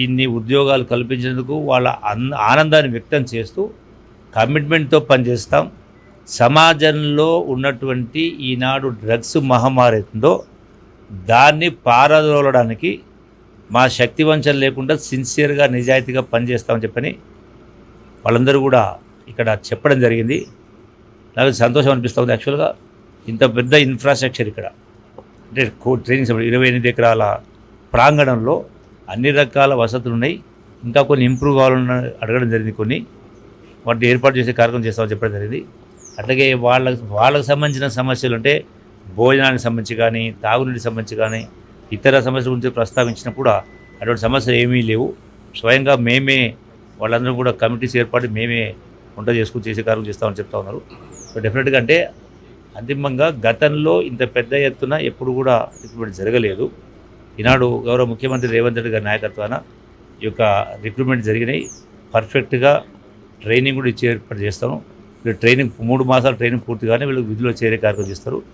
ఇన్ని ఉద్యోగాలు కల్పించేందుకు వాళ్ళ ఆనందాన్ని వ్యక్తం చేస్తూ కమిట్మెంట్తో పనిచేస్తాం. సమాజంలో ఉన్నటువంటి ఈనాడు డ్రగ్స్ మహమ్మారి ఉందో దాన్ని పారదోలడానికి మా శక్తి వంచన లేకుండా సిన్సియర్గా నిజాయితీగా పనిచేస్తామని చెప్పని వాళ్ళందరూ కూడా ఇక్కడ చెప్పడం జరిగింది. నాకు సంతోషం అనిపిస్తుంది. యాక్చువల్గా ఇంత పెద్ద ఇన్ఫ్రాస్ట్రక్చర్ ఇక్కడ అంటే ట్రైనింగ్ 28 ఎకరాల ప్రాంగణంలో అన్ని రకాల వసతులు ఉన్నాయి. ఇంకా కొన్ని ఇంప్రూవ్ కావాలని అడగడం జరిగింది. కొన్ని వాటిని ఏర్పాటు చేసే కార్యక్రమం చేస్తామని చెప్పడం జరిగింది. అట్లాగే వాళ్ళకు సంబంధించిన సమస్యలు అంటే భోజనానికి సంబంధించి కానీ, తాగునీటికి సంబంధించి కానీ, ఇతర సమస్యల గురించి ప్రస్తావించినప్పుడు అటువంటి సమస్యలు ఏమీ లేవు. స్వయంగా మేమే వాళ్ళందరూ కూడా కమిటీస్ ఏర్పాటు మేమే వంట చేసుకుని చేసే కార్యక్రమం చేస్తామని చెప్తా ఉన్నారు. సో డెఫినెట్గా అంటే అంతిమంగా గతంలో ఇంత పెద్ద ఎత్తున ఎప్పుడు కూడా రిక్రూట్మెంట్ జరగలేదు. ఈనాడు గౌరవ ముఖ్యమంత్రి రేవంత్ రెడ్డి గారి నాయకత్వాన ఈ యొక్క రిక్రూట్మెంట్ జరిగినాయి. పర్ఫెక్ట్గా ట్రైనింగ్ కూడా ఇచ్చి ఏర్పాటు చేస్తాము. వీళ్ళు ట్రైనింగ్ 3 మాసాల ట్రైనింగ్ పూర్తిగానే వీళ్ళు విధుల్లో చేరే కార్యక్రమం చేస్తారు.